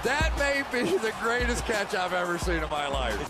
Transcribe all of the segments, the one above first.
That may be the greatest catch I've ever seen in my life.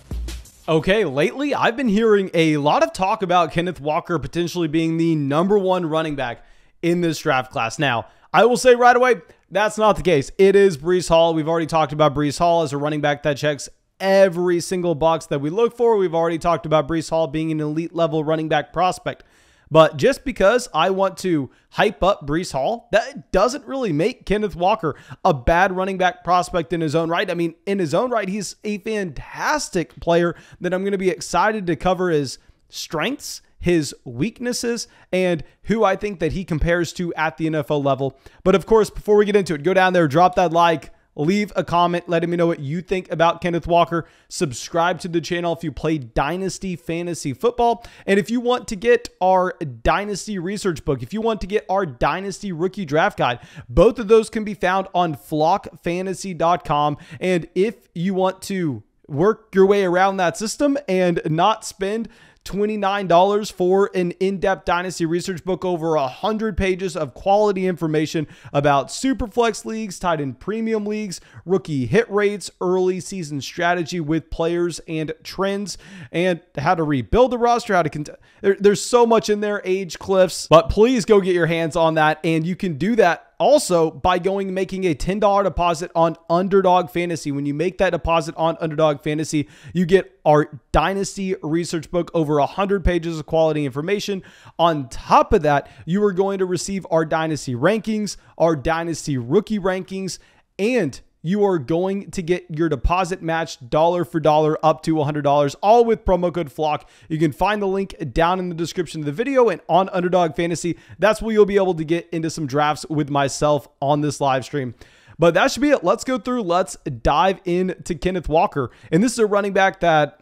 Okay, lately I've been hearing a lot of talk about Kenneth Walker potentially being the #1 running back in this draft class. Now, I will say right away, that's not the case. It is Breece Hall. We've already talked about Breece Hall as a running back that checks every single box that we look for. We've already talked about Breece Hall being an elite level running back prospect. But just because I want to hype up Breece Hall, that doesn't really make Kenneth Walker a bad running back prospect in his own right. I mean, in his own right, he's a fantastic player that I'm going to be excited to cover his strengths, his weaknesses, and who I think that he compares to at the NFL level. But of course, before we get into it, go down there, drop that like, leave a comment letting me know what you think about Kenneth Walker. Subscribe to the channel if you play Dynasty Fantasy Football. And if you want to get our Dynasty Research Book, if you want to get our Dynasty Rookie Draft Guide, both of those can be found on flockfantasy.com. And if you want to work your way around that system and not spend $29 for an in-depth Dynasty research book, over 100 pages of quality information about superflex leagues, tight end premium leagues, rookie hit rates, early season strategy with players and trends, and how to rebuild the roster, how to there's so much in there, age cliffs, but please go get your hands on that. And you can do that also by making a $10 deposit on Underdog Fantasy. When you make that deposit on Underdog Fantasy, you get our Dynasty research book, over 100 pages of quality information. On top of that, you are going to receive our Dynasty rankings, our Dynasty rookie rankings, and you are going to get your deposit matched dollar for dollar up to $100, all with promo code FLOCK. You can find the link down in the description of the video and on Underdog Fantasy. That's where you'll be able to get into some drafts with myself on this live stream. But that should be it. Let's go through. Let's dive into Kenneth Walker. And this is a running back that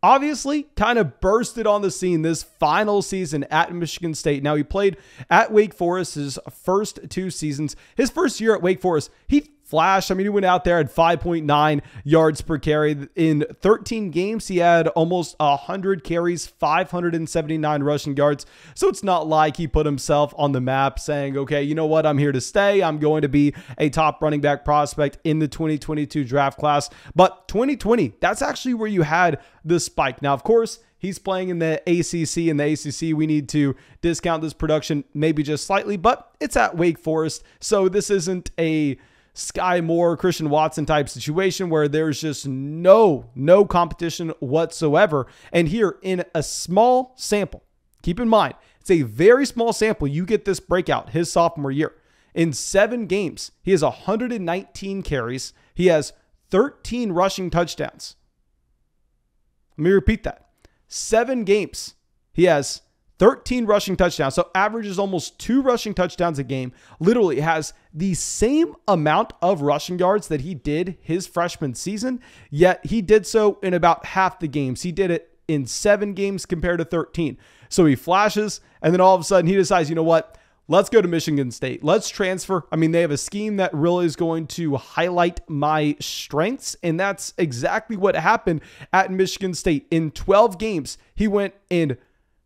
obviously kind of bursted on the scene this final season at Michigan State. Now, he played at Wake Forest his first 2 seasons. His first year at Wake Forest, he flashed. I mean, he went out there at 5.9 yards per carry. In 13 games, he had almost 100 carries, 579 rushing yards. So it's not like he put himself on the map saying, okay, you know what? I'm here to stay. I'm going to be a top running back prospect in the 2022 draft class. But 2020, that's actually where you had the spike. Now, of course, he's playing in the ACC. In the ACC, we need to discount this production maybe just slightly, but it's at Wake Forest. So this isn't a Sky Moore, Christian Watson type situation where there's just no competition whatsoever. And here in a small sample, keep in mind, it's a very small sample. You get this breakout his sophomore year. In 7 games, he has 119 carries. He has 13 rushing touchdowns. Let me repeat that. 7 games, he has 13 rushing touchdowns. So averages almost 2 rushing touchdowns a game. Literally has the same amount of rushing yards that he did his freshman season, yet he did so in about half the games. He did it in 7 games compared to 13. So he flashes, and then all of a sudden he decides, you know what? Let's go to Michigan State. Let's transfer. I mean, they have a scheme that really is going to highlight my strengths, and that's exactly what happened at Michigan State. In 12 games, he went and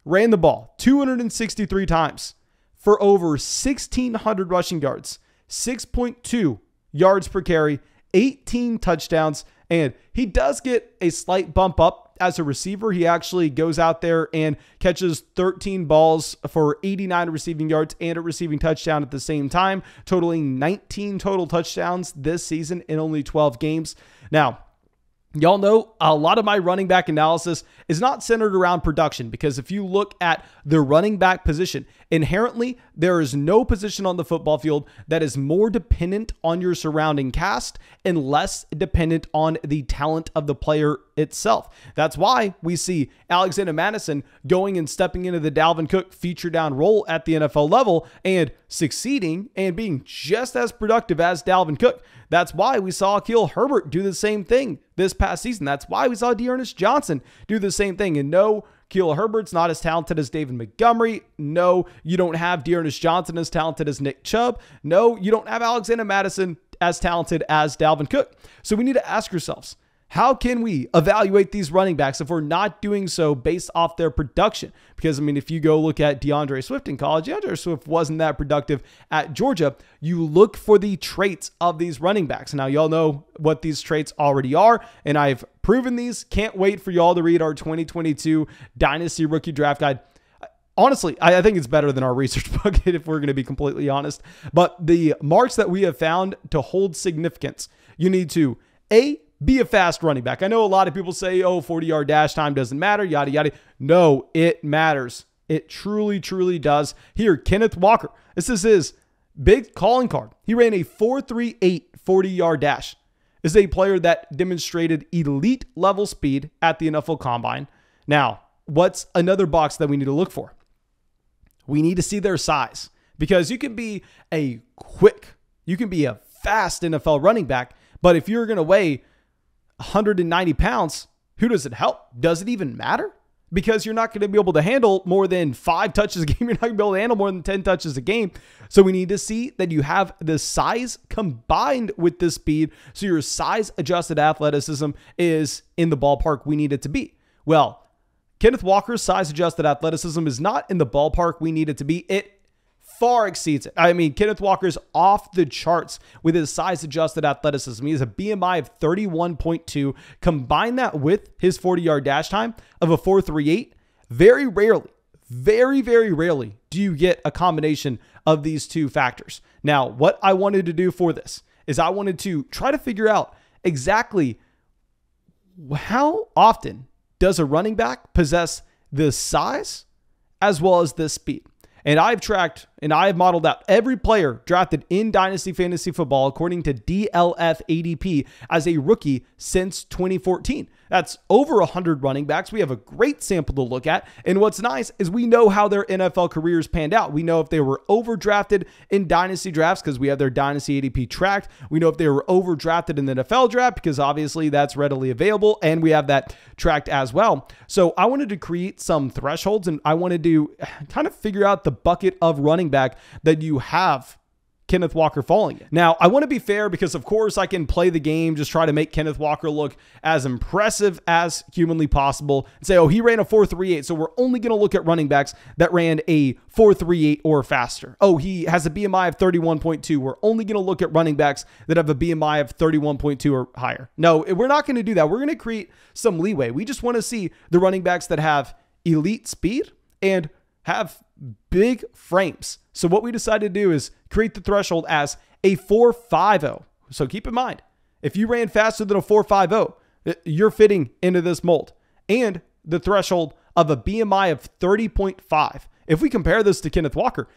ran the ball 263 times for over 1,600 rushing yards, 6.2 yards per carry, 18 touchdowns, and he does get a slight bump up as a receiver. He actually goes out there and catches 13 balls for 89 receiving yards and a receiving touchdown at the same time, totaling 19 total touchdowns this season in only 12 games. Now, y'all know a lot of my running back analysis is not centered around production, because if you look at the running back position, inherently there is no position on the football field that is more dependent on your surrounding cast and less dependent on the talent of the player itself. That's why we see Alexander Madison going and stepping into the Dalvin Cook feature down role at the NFL level and succeeding and being just as productive as Dalvin Cook. That's why we saw Khalil Herbert do the same thing this past season. That's why we saw Dearness Johnson do the same thing. And no, Khalil Herbert's not as talented as David Montgomery. No, you don't have Dearness Johnson as talented as Nick Chubb. No, you don't have Alexander Madison as talented as Dalvin Cook. So we need to ask ourselves, How can we evaluate these running backs if we're not doing so based off their production? Because, I mean, if you go look at DeAndre Swift in college, DeAndre Swift wasn't that productive at Georgia. You look for the traits of these running backs. Now, y'all know what these traits already are, and I've proven these. Can't wait for y'all to read our 2022 Dynasty Rookie Draft Guide. Honestly, I think it's better than our research bucket if we're going to be completely honest. But the marks that we have found to hold significance, you need to, be a fast running back. I know a lot of people say, oh, 40-yard dash time doesn't matter, yada, yada. No, it matters. It truly, truly does. Here, Kenneth Walker. This is his big calling card. He ran a 4.38 40-yard dash. This is a player that demonstrated elite level speed at the NFL Combine. Now, what's another box that we need to look for? We need to see their size, because you can be a fast NFL running back, but if you're going to weigh 190 pounds, who does it help? Does it even matter? Because you're not going to be able to handle more than 5 touches a game. You're not going to be able to handle more than 10 touches a game. So we need to see that you have the size combined with the speed. So your size adjusted athleticism is in the ballpark we need it to be. Well, Kenneth Walker's size adjusted athleticism is not in the ballpark we need it to be. It far exceeds it. I mean, Kenneth Walker's off the charts with his size-adjusted athleticism. He has a BMI of 31.2. Combine that with his 40-yard dash time of a 4.38. Very rarely, very, very rarely do you get a combination of these two factors. Now, what I wanted to do for this is I wanted to try to figure out exactly how often does a running back possess the size as well as the speed. And I've tracked and I've modeled out every player drafted in Dynasty Fantasy Football according to DLF ADP as a rookie since 2014. That's over 100 running backs. We have a great sample to look at. And what's nice is we know how their NFL careers panned out. We know if they were overdrafted in Dynasty drafts because we have their Dynasty ADP tracked. We know if they were overdrafted in the NFL draft because obviously that's readily available. And we have that tracked as well. So I wanted to create some thresholds and I wanted to kind of figure out the bucket of running back that you have Kenneth Walker falling in. Now, I want to be fair because, of course, I can play the game, just try to make Kenneth Walker look as impressive as humanly possible and say, oh, he ran a 4.38, so we're only going to look at running backs that ran a 4.38 or faster. Oh, he has a BMI of 31.2. We're only going to look at running backs that have a BMI of 31.2 or higher. No, we're not going to do that. We're going to create some leeway. We just want to see the running backs that have elite speed and have big frames. So what we decided to do is create the threshold as a 4.50. So keep in mind, if you ran faster than a 4.50, you're fitting into this mold. And the threshold of a BMI of 30.5. If we compare this to Kenneth Walker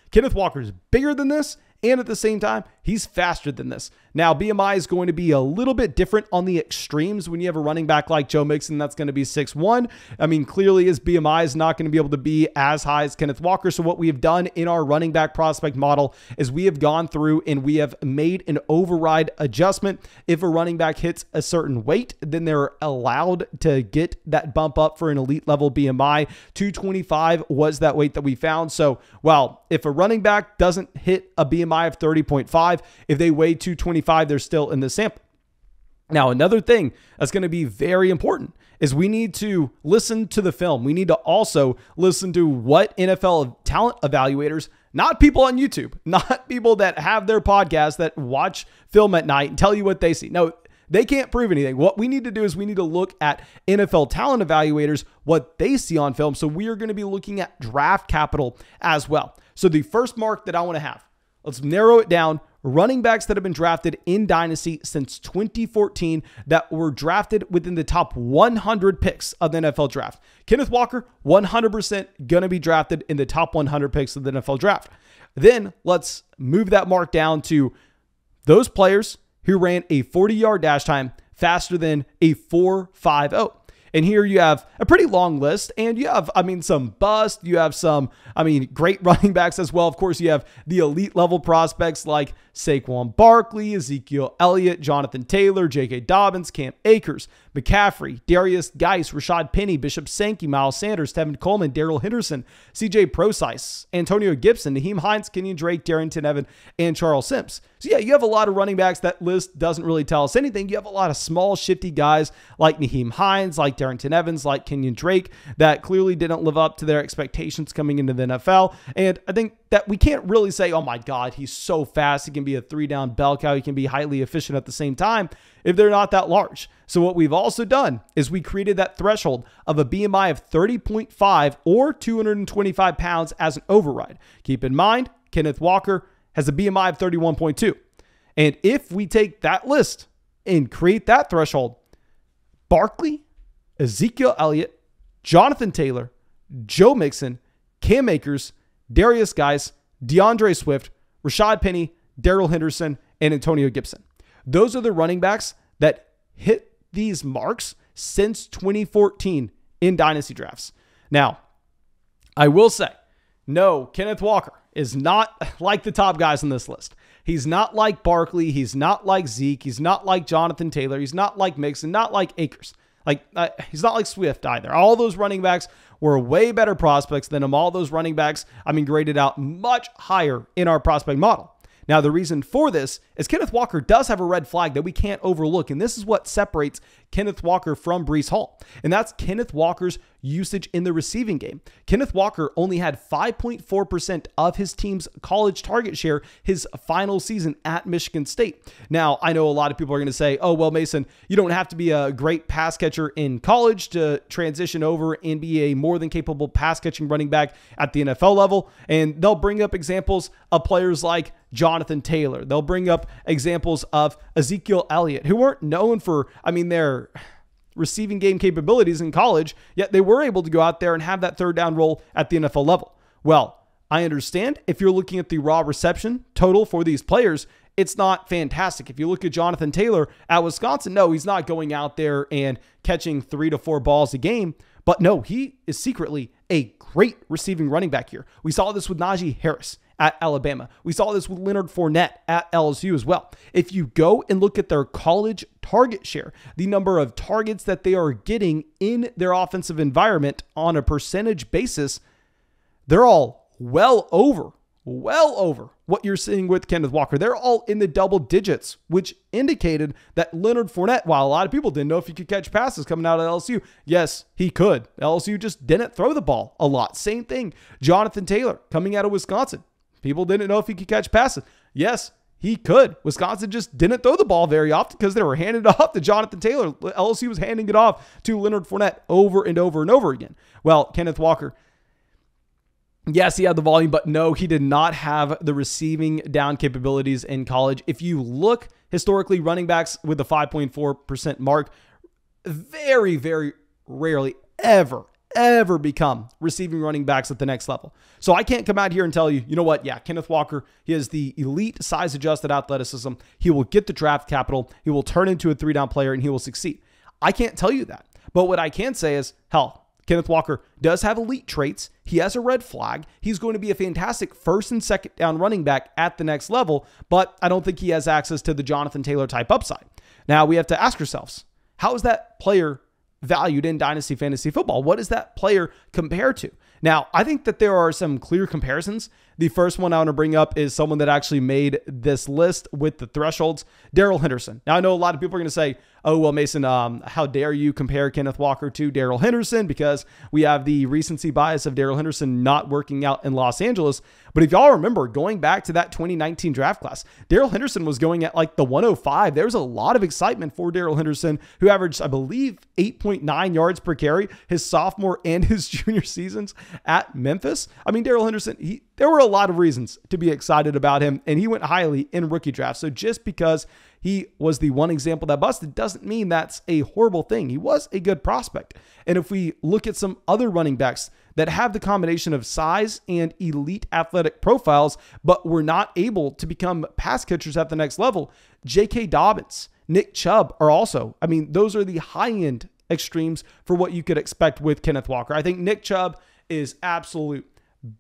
is bigger than this, and at the same time, he's faster than this. Now, BMI is going to be a little bit different on the extremes when you have a running back like Joe Mixon that's going to be 6'1". I mean, clearly his BMI is not going to be able to be as high as Kenneth Walker. So what we have done in our running back prospect model is we have gone through and we have made an override adjustment. If a running back hits a certain weight, then they're allowed to get that bump up for an elite level BMI. 225 was that weight that we found. So, well, if a running back doesn't hit a BMI of 30.5, if they weigh 225, they're still in the sample. Now, another thing that's going to be very important is we need to listen to the film. We need to also listen to what NFL talent evaluators, not people on YouTube, not people that have their podcasts that watch film at night and tell you what they see. No, they can't prove anything. What we need to do is we need to look at NFL talent evaluators, what they see on film. So we are going to be looking at draft capital as well. So the first mark that I want to have, let's narrow it down. Running backs that have been drafted in Dynasty since 2014 that were drafted within the top 100 picks of the NFL draft. Kenneth Walker, 100% going to be drafted in the top 100 picks of the NFL draft. Then let's move that mark down to those players who ran a 40-yard dash time faster than a 4.50. And here you have a pretty long list, and you have, some bust. You have some, great running backs as well. Of course, you have the elite level prospects like Saquon Barkley, Ezekiel Elliott, Jonathan Taylor, J.K. Dobbins, Cam Akers, McCaffrey, Darius Geis, Rashad Penny, Bishop Sankey, Miles Sanders, Tevin Coleman, Daryl Henderson, C.J. Prosise, Antonio Gibson, Naheem Hines, Kenyon Drake, Darrington Evans, and Charles Sims. So yeah, you have a lot of running backs. That list doesn't really tell us anything. You have a lot of small, shifty guys like Naheem Hines, like Darrington Evans, like Kenyon Drake that clearly didn't live up to their expectations coming into the NFL. And I think that we can't really say, oh my God, he's so fast. He can be a 3-down bell cow. He can be highly efficient at the same time if they're not that large. So what we've also done is we created that threshold of a BMI of 30.5 or 225 pounds as an override. Keep in mind, Kenneth Walker has a BMI of 31.2. And if we take that list and create that threshold, Barkley, Ezekiel Elliott, Jonathan Taylor, Joe Mixon, Cam Akers, Darius Geis, DeAndre Swift, Rashad Penny, Daryl Henderson, and Antonio Gibson. Those are the running backs that hit these marks since 2014 in Dynasty drafts. Now, I will say, no, Kenneth Walker is not like the top guys on this list. He's not like Barkley. He's not like Zeke. He's not like Jonathan Taylor. He's not like Mixon, not like Akers. He's not like Swift either. All those running backs were way better prospects than him. All those running backs, graded out much higher in our prospect model. Now, the reason for this is Kenneth Walker does have a red flag that we can't overlook, and this is what separates Kenneth Walker from Breece Hall, and that's Kenneth Walker's usage in the receiving game. Kenneth Walker only had 5.4% of his team's college target share his final season at Michigan State. Now, I know a lot of people are going to say, oh, well, Mason, you don't have to be a great pass catcher in college to transition over and be a more than capable pass catching running back at the NFL level, and they'll bring up examples of players like Jonathan Taylor. They'll bring up examples of Ezekiel Elliott, who weren't known for, their receiving game capabilities in college, yet they were able to go out there and have that third down role at the NFL level. Well, I understand if you're looking at the raw reception total for these players, it's not fantastic. If you look at Jonathan Taylor at Wisconsin, no, he's not going out there and catching 3 to 4 balls a game. But no, he is secretly a great receiving running back here. We saw this with Najee Harris at Alabama. We saw this with Leonard Fournette at LSU as well. If you go and look at their college target share, the number of targets that they are getting in their offensive environment on a percentage basis, they're all well over what you're seeing with Kenneth Walker. They're all in the double digits, which indicated that Leonard Fournette, while a lot of people didn't know if he could catch passes coming out of LSU, yes, he could. LSU just didn't throw the ball a lot. Same thing. Jonathan Taylor coming out of Wisconsin. People didn't know if he could catch passes. Yes, he could. Wisconsin just didn't throw the ball very often because they were handing it off to Jonathan Taylor. LSU was handing it off to Leonard Fournette over and over and over again. Well, Kenneth Walker, yes, he had the volume, but no, he did not have the receiving down capabilities in college. If you look historically, running backs with the 5.4% mark very, very rarely ever become receiving running backs at the next level. So I can't come out here and tell you, you know what? Yeah, Kenneth Walker, he has the elite size adjusted athleticism. He will get the draft capital. He will turn into a 3-down player and he will succeed. I can't tell you that. But what I can say is, hell, Kenneth Walker does have elite traits. He has a red flag. He's going to be a fantastic first and second down running back at the next level, but I don't think he has access to the Jonathan Taylor type upside. Now we have to ask ourselves, how is that player valued in Dynasty Fantasy Football? What does that player compare to? Now, I think that there are some clear comparisons. The first one I want to bring up is someone that actually made this list with the thresholds, Daryl Henderson. Now, I know a lot of people are going to say, oh, well, Mason, how dare you compare Kenneth Walker to Daryl Henderson, because we have the recency bias of Daryl Henderson not working out in Los Angeles. But if y'all remember, going back to that 2019 draft class, Daryl Henderson was going at like the 105. There was a lot of excitement for Daryl Henderson, who averaged, I believe, 8.9 yards per carry his sophomore and his junior seasons at Memphis. I mean, Daryl Henderson, there were a lot of reasons to be excited about him, and he went highly in rookie drafts. So just because he was the one example that busted doesn't mean that's a horrible thing. He was a good prospect. And if we look at some other running backs that have the combination of size and elite athletic profiles, but were not able to become pass catchers at the next level, J.K. Dobbins, Nick Chubb are also, those are the high-end extremes for what you could expect with Kenneth Walker. I think Nick Chubb is absolute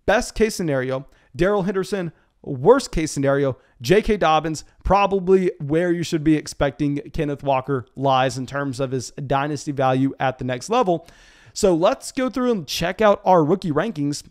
best case scenario. Daryl Henderson, worst case scenario. J.K. Dobbins, probably where you should be expecting Kenneth Walker lies in terms of his dynasty value at the next level. So let's go through and check out our rookie rankings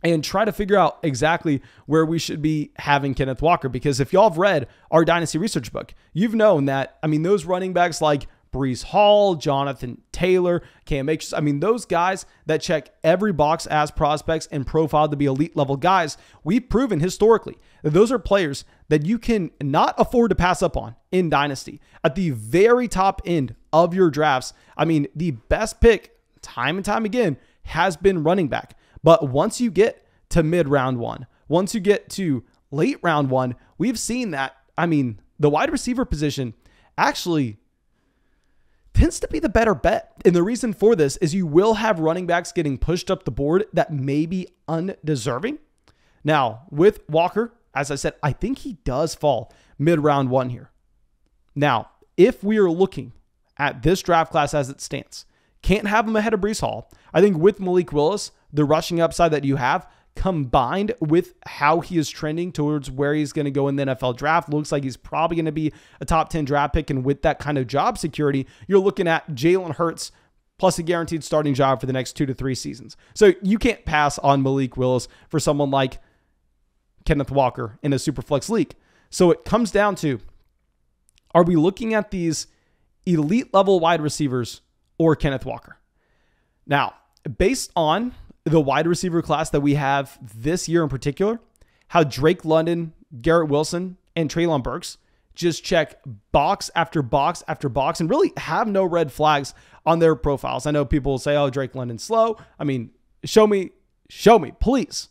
and try to figure out exactly where we should be having Kenneth Walker. Because if y'all have read our dynasty research book, you've known that, those running backs like Breece Hall, Jonathan Taylor, Cam Akers, those guys that check every box as prospects and profiled to be elite level guys, we've proven historically that those are players that you can not afford to pass up on in Dynasty. At the very top end of your drafts, the best pick time and time again has been running back. But once you get to mid-round one, once you get to late round one, we've seen that, the wide receiver position actually tends to be the better bet. And the reason for this is you will have running backs getting pushed up the board that may be undeserving. Now, with Walker, as I said, I think he does fall mid-round one here. Now, if we are looking at this draft class as it stands, can't have him ahead of Breece Hall. I think with Malik Willis, the rushing upside that you have, combined with how he is trending towards where he's going to go in the NFL draft, looks like he's probably going to be a top 10 draft pick. And with that kind of job security, you're looking at Jalen Hurts plus a guaranteed starting job for the next 2 to 3 seasons. So you can't pass on Malik Willis for someone like Kenneth Walker in a Superflex league. So it comes down to, are we looking at these elite level wide receivers or Kenneth Walker? Now, based on the wide receiver class that we have this year in particular, how Drake London, Garrett Wilson, and Treylon Burks just check box after box after box and really have no red flags on their profiles. I know people will say, oh, Drake London's slow. Show me, please.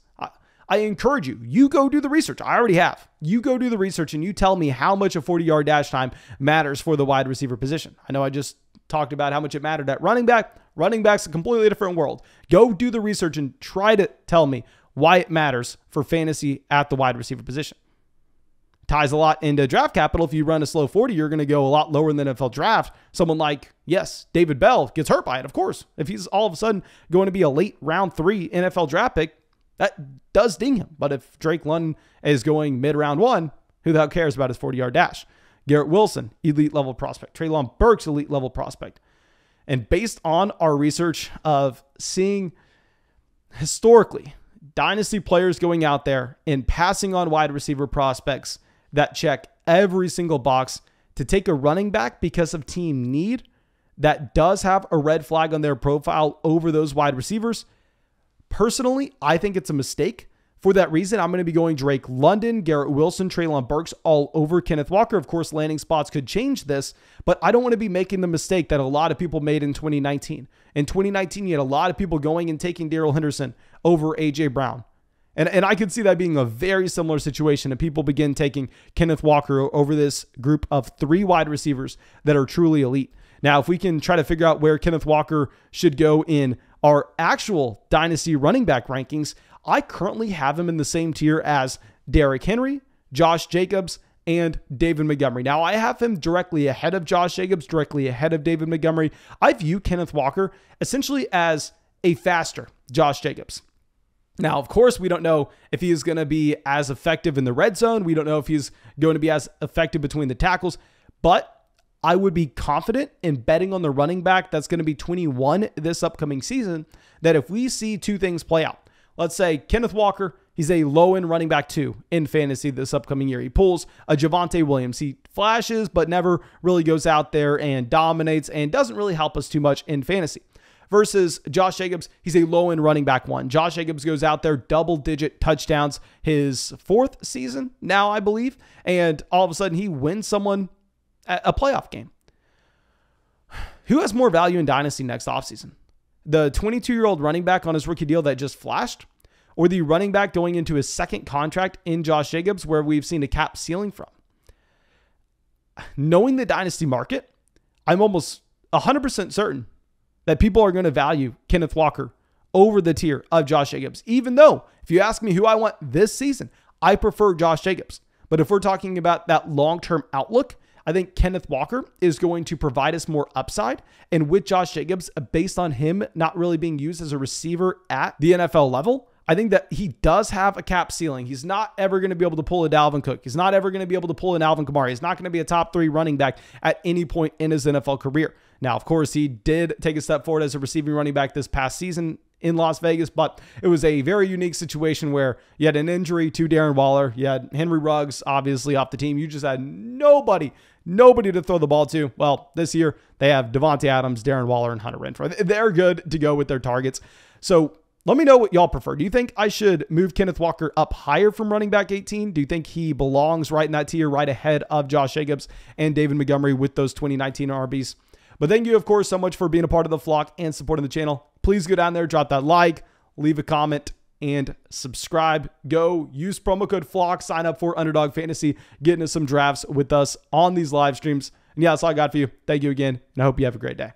I encourage you, you go do the research. I already have. You go do the research and you tell me how much a 40-yard dash time matters for the wide receiver position. I know I just talked about how much it mattered at running back. Running back's a completely different world. Go do the research and try to tell me why it matters for fantasy at the wide receiver position. Ties a lot into draft capital. If you run a slow 40, you're going to go a lot lower in the NFL draft. Someone like, yes, David Bell gets hurt by it, of course. If he's all of a sudden going to be a late round 3 NFL draft pick, that does ding him. But if Drake London is going mid-round 1, who the hell cares about his 40-yard dash? Garrett Wilson, elite level prospect. Treylon Burks, elite level prospect. And based on our research of seeing historically dynasty players going out there and passing on wide receiver prospects that check every single box to take a running back because of team need that does have a red flag on their profile over those wide receivers, personally, I think it's a mistake. For that reason, I'm going to be going Drake London, Garrett Wilson, Treylon Burks all over Kenneth Walker. Of course, landing spots could change this, but I don't want to be making the mistake that a lot of people made in 2019. In 2019, you had a lot of people going and taking Daryl Henderson over A.J. Brown. And I could see that being a very similar situation if people begin taking Kenneth Walker over this group of 3 wide receivers that are truly elite. Now, if we can try to figure out where Kenneth Walker should go in our actual dynasty running back rankings, I currently have him in the same tier as Derrick Henry, Josh Jacobs, and David Montgomery. Now, I have him directly ahead of Josh Jacobs, directly ahead of David Montgomery. I view Kenneth Walker essentially as a faster Josh Jacobs. Now, of course, we don't know if he is going to be as effective in the red zone. We don't know if he's going to be as effective between the tackles, but I would be confident in betting on the running back that's going to be 21 this upcoming season, that if we see 2 things play out, let's say Kenneth Walker, he's a low-end running back 2 in fantasy this upcoming year. He pulls a Javonte Williams. He flashes, but never really goes out there and dominates and doesn't really help us too much in fantasy. Versus Josh Jacobs, he's a low-end running back 1. Josh Jacobs goes out there, double-digit touchdowns his 4th season now, I believe, and all of a sudden he wins someone a playoff game. Who has more value in Dynasty next offseason? The 22-year-old running back on his rookie deal that just flashed, or the running back going into his 2nd contract in Josh Jacobs, where we've seen a cap ceiling from? Knowing the Dynasty market, I'm almost 100% certain that people are going to value Kenneth Walker over the tier of Josh Jacobs. Even though, if you ask me who I want this season, I prefer Josh Jacobs. But if we're talking about that long-term outlook, I think Kenneth Walker is going to provide us more upside. And with Josh Jacobs, based on him not really being used as a receiver at the NFL level, I think that he does have a cap ceiling. He's not ever going to be able to pull a Dalvin Cook. He's not ever going to be able to pull an Alvin Kamara. He's not going to be a top 3 running back at any point in his NFL career. Now, of course, he did take a step forward as a receiving running back this past season in Las Vegas, but it was a very unique situation where you had an injury to Darren Waller. You had Henry Ruggs, obviously, off the team. You just had nobody to throw the ball to. Well, this year they have Devontae Adams, Darren Waller, and Hunter Renfrow. They're good to go with their targets. So let me know what y'all prefer. Do you think I should move Kenneth Walker up higher from running back 18? Do you think he belongs right in that tier, right ahead of Josh Jacobs and David Montgomery with those 2019 RBs? But thank you, of course, so much for being a part of the flock and supporting the channel. Please go down there, drop that like, leave a comment, and subscribe. Go use promo code FLOCK, sign up for Underdog Fantasy, get into some drafts with us on these live streams. And yeah, that's all I got for you. Thank you again, and I hope you have a great day.